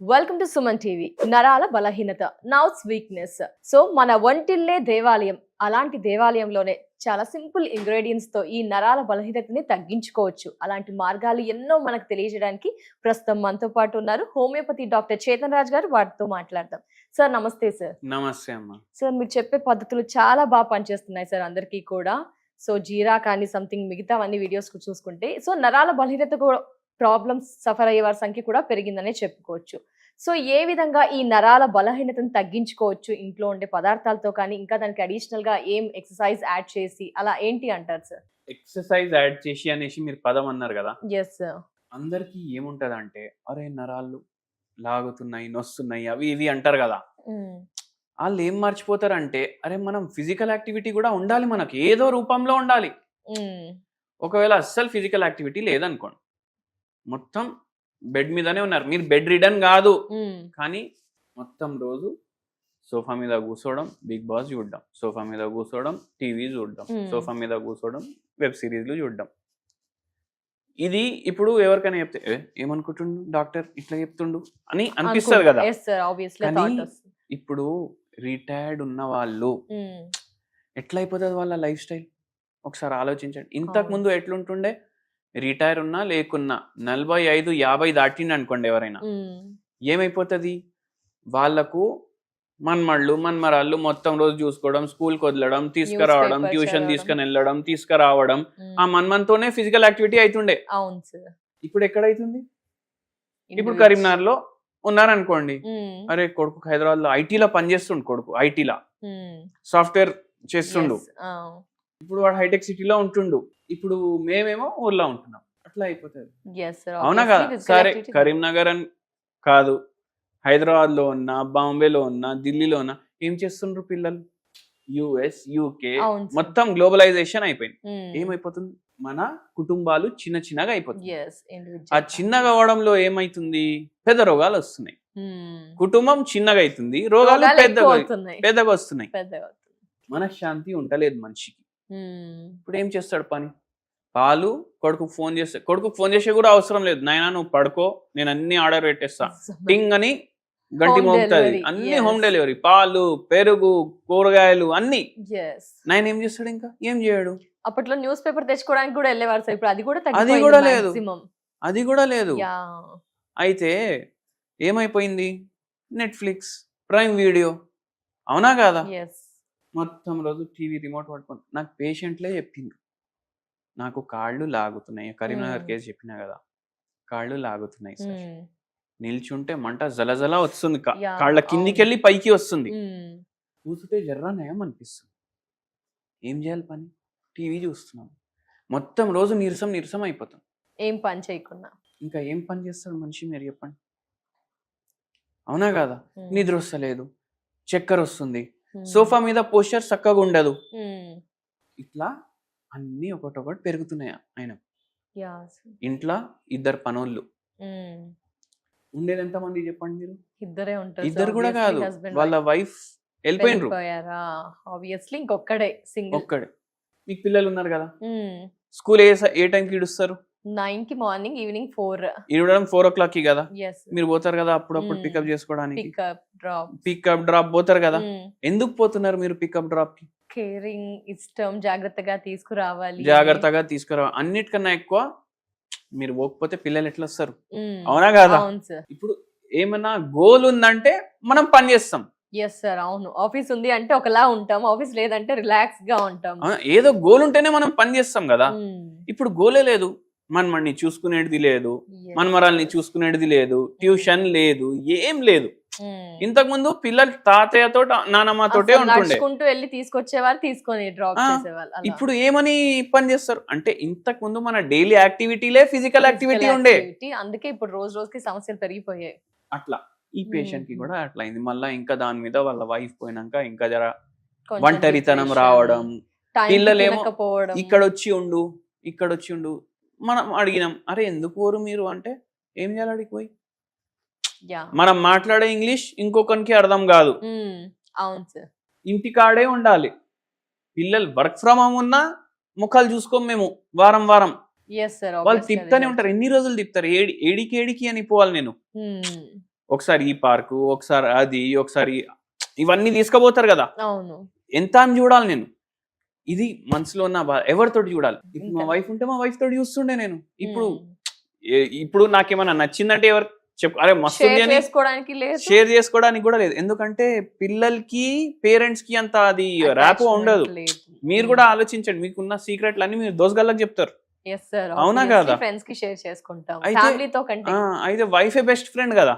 Welcome to Suman TV. నరాల బలహీనత, nerves weakness. So మన ఒంటిల్లే దేవాలయం. అలాంటి దేవాలయంలోనే చాలా సింపుల్ ఇంగ్రీడియంట్స్ తో ఈ నరాల బలహీనతని తగ్గించుకోవచ్చు. అలాంటి మార్గాలు ఎన్నో మనకు తెలియజేయడానికి ప్రస్తుతం మనతో పాటు ఉన్నారు హోమియోపతి డాక్టర్ చేతన్ రాజ్ గారు. వాటితో మాట్లాడదాం. సార్ నమస్తే సార్. నమస్తే అమ్మా. సార్ మీరు చెప్పే పద్ధతులు చాలా బాగా పనిచేస్తున్నాయి సార్ అందరికీ కూడా. సో జీరా కానీ సంథింగ్ మిగతావన్నీ వీడియోస్ చూసుకుంటే సో నరాల బలహీనత కూడా ప్రాబ్లమ్స్ సఫర్ అయ్యే వారి సంఖ్య కూడా పెరిగిందనే చెప్పుకోవచ్చు. సో ఏ విధంగా ఈ నరాల బలహీనతను తగ్గించుకోవచ్చు ఇంట్లో ఉండే పదార్థాలతో కానీ ఇంకా దానికి అడిషనల్ గా ఏం ఎక్సర్సైజ్ యాడ్ చేసి అలా ఏంటి అంటారు సార్? ఎక్సర్సైజ్ యాడ్ చేసి అనేసి మీరు పదం అన్నారు కదా. Yes sir. అందరికి ఏముంటది అంటే అరే నరాలు లాగుతున్నాయి, నొస్తున్నాయి, అవి ఇవి అంటారు కదా. వాళ్ళు ఏం మర్చిపోతారంటే అరే మనం ఫిజికల్ యాక్టివిటీ కూడా ఉండాలి, మనకి ఏదో రూపంలో ఉండాలి. ఒకవేళ అస్సలు ఫిజికల్ యాక్టివిటీ లేదనుకోండి, మొత్తం బెడ్ మీదనే ఉన్నారు, మీరు బెడ్ రిడన్ కాదు కానీ మొత్తం రోజు సోఫా మీద కూర్చోవడం, బిగ్ బాస్ చూడడం, సోఫా మీద కూర్చోవడం, టీవీ చూడడం, సోఫా మీద కూర్చోవడం, వెబ్ సిరీస్లు చూడడం. ఇది ఇప్పుడు ఎవరికైనా చెప్తే ఏమనుకుంటుండు డాక్టర్ ఇట్లా చెప్తుండు అని అనిపిస్తుంది కదా. ఇప్పుడు రిటైర్డ్ ఉన్న వాళ్ళు ఎట్లా అయిపోతుంది వాళ్ళ లైఫ్ స్టైల్ ఒకసారి ఆలోచించండి. ఇంతకు ముందు ఎట్లుంటుండే, రిటైర్ ఉన్నా లేకున్నా 45-50 దాటిండి అనుకోండి ఎవరైనా, ఏమైపోతుంది వాళ్ళకు మన్మళ్ళు మన్మరాళ్ళు మొత్తం రోజు చూసుకోవడం, స్కూల్కి వదలడం, తీసుకురావడం, ట్యూషన్ తీసుకుని వెళ్ళడం, తీసుకురావడం, ఆ మన్మన్తోనే ఫిజికల్ యాక్టివిటీ అవుతుండే. ఇప్పుడు ఎక్కడైతుంది? ఇప్పుడు కరీంనగర్ లో ఉన్నారనుకోండి, అరే కొడుకు హైదరాబాద్ లో ఐటీలో పనిచేస్తుండు, కొడుకు ఐటీలా సాఫ్ట్వేర్ చేస్తుండు, ఇప్పుడు వాడు హైటెక్ సిటీలో ఉంటుండు, ఇప్పుడు మేమేమో ఊర్లో ఉంటున్నాం. అట్లా అయిపోతుంది. అవునా కదా? సరే కరీంనగర్ అని కాదు, హైదరాబాద్ లో ఉన్నా, బాంబేలో ఉన్నా, ఢిల్లీలో ఉన్నా ఏం చేస్తుండ్రు పిల్లలు? యుఎస్, యూకే మొత్తం గ్లోబలైజేషన్ అయిపోయింది. ఏమైపోతుంది? మన కుటుంబాలు చిన్న చిన్నగా అయిపోతుంది. ఆ చిన్నగా అవడంలో ఏమైతుంది? పెద్ద రోగాలు వస్తున్నాయి. కుటుంబం చిన్నగా అవుతుంది, రోగాలు పెద్దగా వస్తున్నాయి. మనశ్శాంతి ఉంటలేదు మనిషికి. ఇప్పుడు ఏం చేస్తాడు పని? పాలు కొడుకు ఫోన్ చేసే కూడా అవసరం లేదు, నాయనా నువ్వు పడుకో, నేను అన్ని ఆర్డర్ పెట్టేస్తా, టింగ్ అని గంటి మోగుతుంది, అన్ని హోమ్ డెలివరీ, పాలు, పెరుగు, కూరగాయలు అన్ని. నాయన ఏం చేస్తాడు? ఇంకా ఏం చేయడు. అప్పట్లో న్యూస్ పేపర్ తెచ్చుకోవడానికి కూడా వెళ్ళేవారు సార్, ఇప్పుడు అది కూడా లేదు. అయితే ఏమైపోయింది? నెట్ఫ్లిక్స్, ప్రైమ్ వీడియో, అవునా కాదా? మొత్తం రోజు టీవీ రిమోట్ పట్టుకొని. నాకు పేషెంట్లే చెప్పిండ్రు, నాకు కాళ్ళు లాగుతున్నాయి, కరీంనగర్ కేసు చెప్పినా కదా, కాళ్ళు లాగుతున్నాయి సార్, నిల్చుంటే మంట జలజల వస్తుంది, కాళ్ళ కిందికెళ్ళి పైకి వస్తుంది, కూర్చుంటే జర్రా నయం అనిపిస్తుంది. ఏం చేయాలి పని? టీవీ చూస్తున్నాం, మొత్తం రోజు నీరసం అయిపోతాం. ఏం పని చేయకుండా ఇంకా ఏం పని చేస్తాడు మనిషి, మీరు చెప్పండి. అవునా కాదా? నిద్ర వస్తలేదు, చక్కెర వస్తుంది, సోఫా మీద పోస్చర్ చక్కగా ఉండదు, ఇట్లా అన్ని ఒకటొకటి పెరుగుతున్నాయి. ఆయన ఇంట్లో 2 పనోళ్ళు ఉండేది ఎంతమంది చెప్పండి మీరు? ఇద్దరు కూడా కాదు, వాళ్ళ వైఫ్ వెళ్ళిపోయినరు, ఒక్కడే. మీకు పిల్లలు ఉన్నారు కదా, స్కూల్ ఏ టైంకి ఇడుస్తారు? 9 మార్నింగ్, ఈవినింగ్ 4. ఇవ్వడం 4 o'clock కదా, మీరు పోతారు కదా అప్పుడప్పుడు పికప్ చేసుకోవడానికి, పికప్ డ్రాప్ పోతారు కదా. ఎందుకు పోతున్నారు మీరు పికప్ డ్రాప్ కి? కేరింగ్, ఇష్టం, జాగ్రత్తగా తీసుకురావాలి. అన్నిటికన్నా ఎక్కువ మీరు పోకపోతే పిల్లలు ఎట్లా వస్తారు? అవునా కాదా? ఇప్పుడు ఏమన్నా గోల్ ఉందంటే మనం పని చేస్తాం. ఎస్ సార్, అవును. ఆఫీస్ ఉంది అంటే ఒకలా ఉంటాం, ఆఫీస్ లేదంటే రిలాక్స్ గా ఉంటాం. ఏదో గోల్ ఉంటేనే మనం పని చేస్తాం కదా. ఇప్పుడు గోలే లేదు, మనమని చూసుకునేది లేదు, మనమరాల్ని చూసుకునేది లేదు, ట్యూషన్ లేదు, ఏం లేదు. ఇంతకు ముందు పిల్లలు తాతయ్యతో నానమ్మతోటే ఉంటుండే, వెళ్ళి తీసుకొచ్చేవారు, తీసుకొని డ్రాప్ చేసేవాళ్ళు. ఇప్పుడు ఏమని పని చేస్తారు అంటే, ఇంతకు ముందు మన డైలీ యాక్టివిటీలే ఫిజికల్ యాక్టివిటీ ఉండే, అందుకే ఇప్పుడు రోజు రోజుకి సమస్యలు పెరిగిపోయాయి. అట్లా ఈ పేషెంట్ కి కూడా అట్లా అయింది. మళ్ళీ ఇంకా దాని మీద వాళ్ళ వైఫ్ పోయినాక ఇంకా జర ఒంటరితనం రావడం, పిల్లలేమో ఇక్కడ వచ్చి ఉండు. మనం అడిగినాం, అరే ఎందుకు పోరు మీరు అంటే, ఏం చేయాలి అడిగి పోయి? మనం మాట్లాడే ఇంగ్లీష్ ఇంకొకరికి అర్థం కాదు, ఇంటికాడే ఉండాలి. పిల్లలు వర్క్ ఫ్రమ్ హోమ్ ఉన్నా ముఖాలు చూసుకోం మేము వారం వాళ్ళు తిప్పుతానే ఉంటారు. ఎన్ని రోజులు తిప్పుతారు? ఏడికి అని పోవాలి నేను. ఒకసారి ఈ పార్కు, ఒకసారి అది, ఒకసారి ఇవన్నీ తీసుకుపోతారు కదా, అవును. ఎంత అని చూడాలి నేను. ఇది మనసులో ఉన్న ఎవరితోటి చూడాలి. ఇప్పుడు మా ఇంకా. వైఫ్ ఉంటే మా వైఫ్ తోటి చూస్తుండే నేను. ఇప్పుడు ఉమ్. ఇప్పుడు నాకేమన్నా నచ్చిందంటే ఎవరు అరే మస్తు షేర్ చేసుకోవడానికి లేదు, షేర్ చేసుకోవడానికి కూడా లేదు. ఎందుకంటే పిల్లలకి పేరెంట్స్ కి అంత అది ర్యాప్ ఉండదు. మీరు కూడా ఆలోచించండి, మీకున్న సీక్రెట్లు అన్ని మీరు దోసగల్లకు చెప్తారు. అవునా కదా? ఫ్రెండ్స్ కి షేర్ చేసుకుంటాం, అయితే- ఫ్యామిలీతో కంటే. అయితే వైఫే బెస్ట్ ఫ్రెండ్ కదా,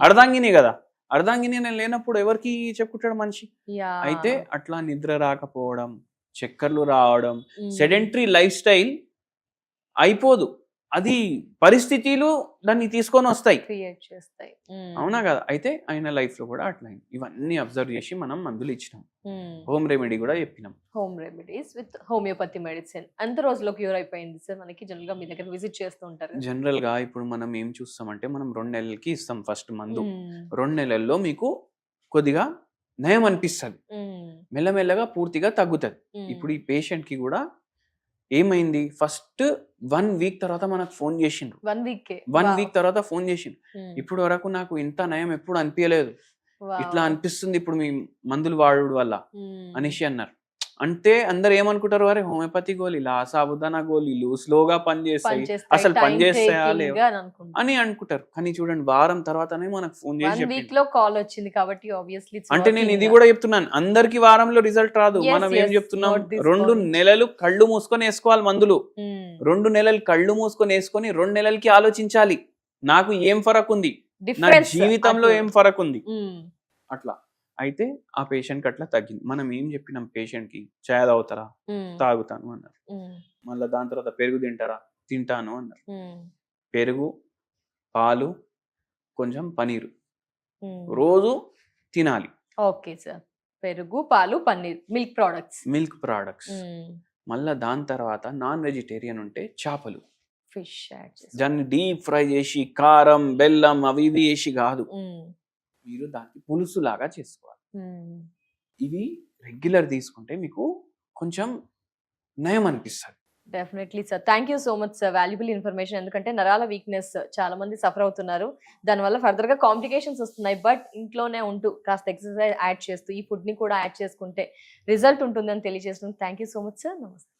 అర్ధాంగిని కదా. అర్ధాంగిని నేను లేనప్పుడు ఎవరికి చెప్పుకుంటాడు మనిషి. అయితే అట్లా నిద్ర రాకపోవడం, చక్కర్లు రావడం, సెడెంటరీ లైఫ్ స్టైల్ అయిపోదు, అది పరిస్థితులు దాన్ని తీసుకొని వస్తాయి, క్రియేట్ చేస్తాయి. అవునా కదా. అయితే ఆయన లైఫ్ లో కూడా అట్లా అయింది. ఇవన్నీ అబ్జర్వ్ చేసి మనం మందులు ఇచ్చినాం, హోమ్ రెమెడీ కూడా చెప్పినాం. Home remedies with homeopathy medicine ఎంత రోజులో క్యూర్ అయిపోయింది సార్? మనకి జనరల్ గా మీ దగ్గర విజిట్ చేస్తూ ఉంటారు. జనరల్ గా ఇప్పుడు మనం ఏం చూస్తామంటే, మనం 2 నెలలకి ఇస్తాం ఫస్ట్ మందు. 2 నెలల్లో మీకు కొద్దిగా నయం అనిపిస్తుంది, మెల్లమెల్లగా పూర్తిగా తగ్గుతుంది. ఇప్పుడు ఈ పేషెంట్ కి కూడా ఏమైంది, ఫస్ట్ 1 వీక్ తర్వాత మనకు ఫోన్ చేసిండ్రు. 1 వీక్ తర్వాత ఫోన్ చేసిండ్రు. ఇప్పుడు వరకు నాకు ఇంత నయం ఎప్పుడు అనిపించలేదు, ఇట్లా అనిపిస్తుంది ఇప్పుడు మీ మందులు వాడు వల్ల అనేసి అన్నారు. అంటే అందరు ఏమనుకుంటారు, అరే హోమియోపతి గోళీలు, సాబుదానా గోళీలు స్లోగా పనిచేస్తాయి, అసలు పనిచేస్తాయా లేవా అని అనుకుంటారు. కానీ చూడండి, వారం తర్వాతనే మనకు ఫోన్ చేసి వీక్ లో కాల్ వచ్చింది కాబట్టి ఆబ్వియస్లీ. అంటే నేను ఇది కూడా చెప్తున్నాను, అందరికి వారంలో రిజల్ట్ రాదు. మనం ఏం చెప్తున్నాం, 2 నెలలు కళ్ళు మూసుకొని వేసుకోవాలి మందులు. 2 నెలలు కళ్ళు మూసుకొని వేసుకొని 2 నెలలకి ఆలోచించాలి, నాకు ఏం ఫరక్ ఉంది, నా జీవితంలో ఏం ఫరక్ ఉంది అట్లా. అయితే ఆ పేషెంట్ కి అట్లా తగ్గింది. మనం ఏం చెప్పినాం పేషెంట్ కి, చాయ్ తాగుతారా, తాగుతాను అన్నారు. మళ్ళీ దాని తర్వాత పెరుగు తింటారా, తింటాను అన్నారు. పెరుగు, పాలు, కొంచెం పనీరు రోజు తినాలి. ఓకే సార్, పెరుగు, పాలు, పన్నీర్, మిల్క్ ప్రొడక్ట్స్. మళ్ళీ దాని తర్వాత నాన్ వెజిటేరియన్ ఉంటే చేపలు, ఫిష్, దాన్ని డీప్ ఫ్రై చేసి కారం బెల్లం అవి ఇవి వేసి కాదు, మీరు దాన్ని పులుసు లాగా చేసుకోవాలి. ఇవి రెగ్యులర్ తీసుకుంటే మీకు కొంచెం నయం అనిపిస్తుంది. Definitely sir, thank you so much sir, valuable information. ఎందుకంటే నరాల వీక్నెస్ చాలా మంది సఫర్ అవుతున్నారు, దానివల్ల ఫర్దర్ గా కాంప్లికేషన్స్ వస్తున్నాయి. బట్ ఇంట్లోనే ఉంటూ కాస్త ఎక్సర్సైజ్ యాడ్ చేస్తూ ఈ ఫుడ్ ని కూడా యాడ్ చేసుకుంటే రిజల్ట్ ఉంటుందని తెలియజేస్తున్నాను. Thank you so much sir, నమస్తే.